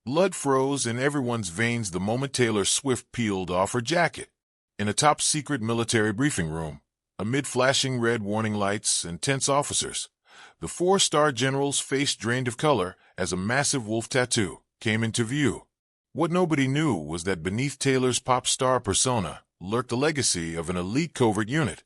Blood froze in everyone's veins the moment Taylor Swift peeled off her jacket. In a top-secret military briefing room, amid flashing red warning lights and tense officers, the four-star general's face drained of color as a massive wolf tattoo came into view. What nobody knew was that beneath Taylor's pop star persona lurked the legacy of an elite covert unit,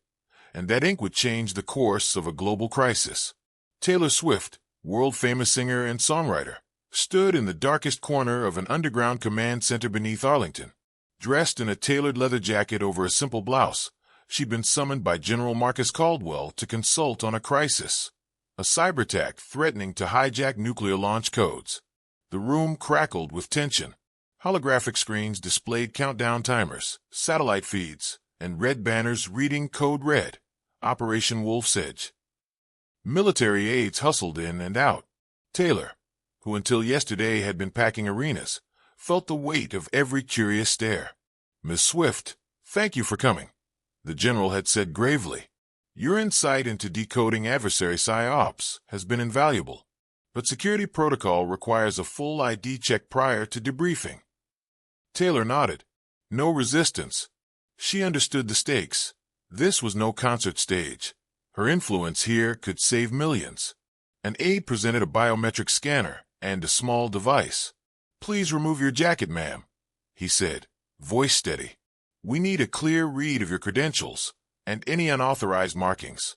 and that ink would change the course of a global crisis. Taylor Swift, world-famous singer and songwriter, stood in the darkest corner of an underground command center beneath Arlington. Dressed in a tailored leather jacket over a simple blouse, she'd been summoned by General Marcus Caldwell to consult on a crisis, a cyber attack threatening to hijack nuclear launch codes. The room crackled with tension. Holographic screens displayed countdown timers, satellite feeds, and red banners reading Code Red, Operation Wolf's Edge. Military aides hustled in and out. Taylor, who until yesterday had been packing arenas, felt the weight of every curious stare. "Miss Swift, thank you for coming," the general had said gravely. "Your insight into decoding adversary psyops has been invaluable, but security protocol requires a full ID check prior to debriefing." Taylor nodded. No resistance. She understood the stakes. This was no concert stage. Her influence here could save millions. An aide presented a biometric scanner and a small device. "Please remove your jacket, ma'am," he said, voice steady. "We need a clear read of your credentials and any unauthorized markings."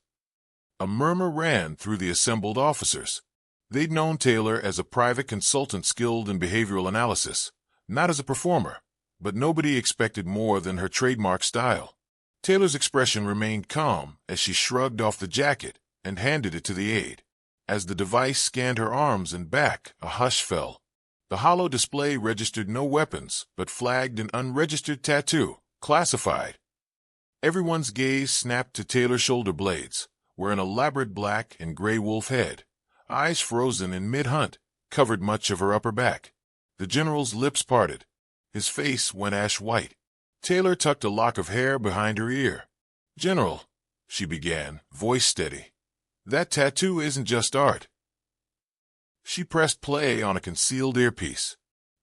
A murmur ran through the assembled officers. They'd known Taylor as a private consultant skilled in behavioral analysis, not as a performer, but nobody expected more than her trademark style. Taylor's expression remained calm as she shrugged off the jacket and handed it to the aide. As the device scanned her arms and back, a hush fell. The hollow display registered no weapons, but flagged an unregistered tattoo, classified. Everyone's gaze snapped to Taylor's shoulder blades, where an elaborate black and gray wolf head, eyes frozen in mid-hunt, covered much of her upper back. The general's lips parted. His face went ash-white. Taylor tucked a lock of hair behind her ear. "General," she began, voice steady, "that tattoo isn't just art." She pressed play on a concealed earpiece.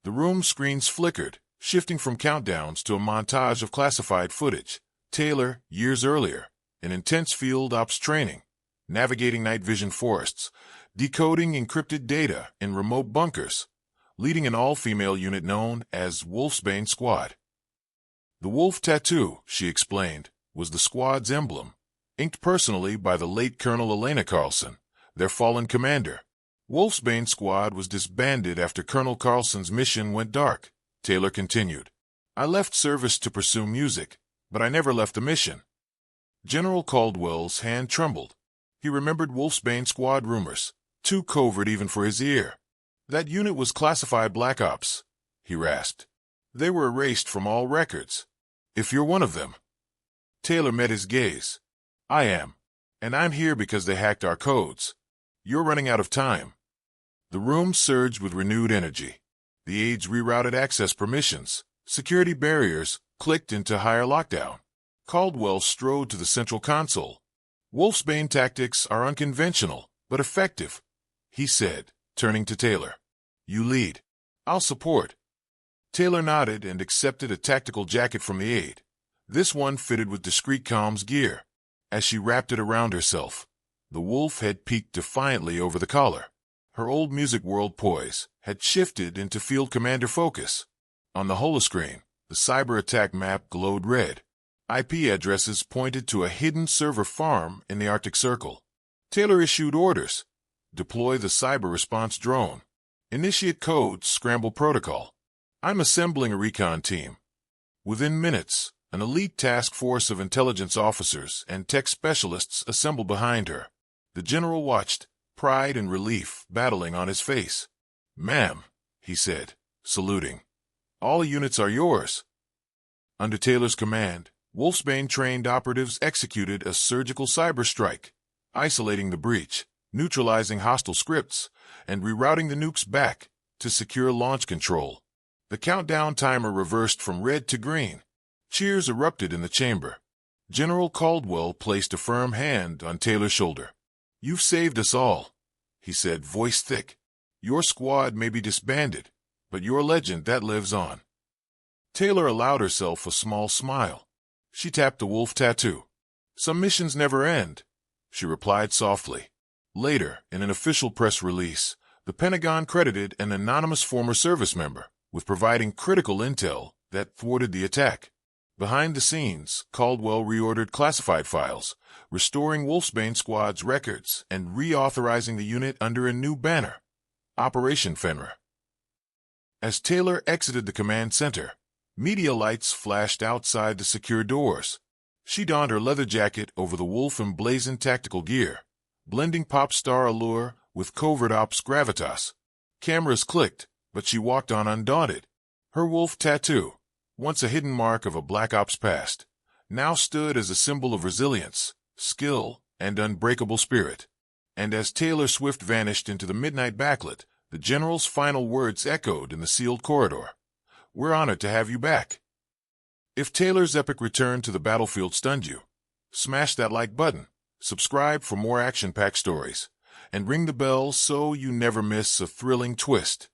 The room screens flickered, shifting from countdowns to a montage of classified footage. Taylor, years earlier, in intense field ops training, navigating night vision forests, decoding encrypted data in remote bunkers, leading an all-female unit known as Wolfsbane Squad. The wolf tattoo, she explained, was the squad's emblem, inked personally by the late Colonel Elena Carlson, their fallen commander. Wolfsbane Squad was disbanded after Colonel Carlson's mission went dark, Taylor continued. "I left service to pursue music, but I never left the mission." General Caldwell's hand trembled. He remembered Wolfsbane Squad rumors, too covert even for his ear. "That unit was classified Black Ops," he rasped. "They were erased from all records. If you're one of them." Taylor met his gaze. "I am. And I'm here because they hacked our codes. You're running out of time." The room surged with renewed energy. The aides rerouted access permissions. Security barriers clicked into higher lockdown. Caldwell strode to the central console. "Wolfsbane tactics are unconventional, but effective," he said, turning to Taylor. "You lead. I'll support." Taylor nodded and accepted a tactical jacket from the aide. This one fitted with discreet comms gear. As she wrapped it around herself, the wolf head peeked defiantly over the collar. Her old music world poise had shifted into field commander focus. On the holoscreen, the cyber attack map glowed red. IP addresses pointed to a hidden server farm in the Arctic Circle. Taylor issued orders. Deploy the cyber response drone. Initiate code, scramble protocol. I'm assembling a recon team. Within minutes, an elite task force of intelligence officers and tech specialists assembled behind her. The general watched, pride and relief battling on his face. "Ma'am," he said, saluting. "All units are yours." Under Taylor's command, Wolfsbane-trained operatives executed a surgical cyber strike, isolating the breach, neutralizing hostile scripts, and rerouting the nukes back to secure launch control. The countdown timer reversed from red to green. Cheers erupted in the chamber. General Caldwell placed a firm hand on Taylor's shoulder. "You've saved us all," he said, voice thick. "Your squad may be disbanded, but your legend that lives on. Taylor allowed herself a small smile. She tapped the wolf tattoo. Some missions never end, she replied softly. Later, in an official press release, the Pentagon credited an anonymous former service member with providing critical intel that thwarted the attack. Behind the scenes, Caldwell reordered classified files, restoring Wolfsbane Squad's records and reauthorizing the unit under a new banner, Operation Fenrir. As Taylor exited the command center, media lights flashed outside the secure doors. She donned her leather jacket over the wolf-emblazoned tactical gear, blending pop star allure with covert ops gravitas. Cameras clicked, but she walked on undaunted. Her wolf tattoo, once a hidden mark of a Black Ops past, now stood as a symbol of resilience, skill, and unbreakable spirit. And as Taylor Swift vanished into the midnight backlit, the general's final words echoed in the sealed corridor. "We're honored to have you back." If Taylor's epic return to the battlefield stunned you, smash that like button, subscribe for more action-packed stories, and ring the bell so you never miss a thrilling twist.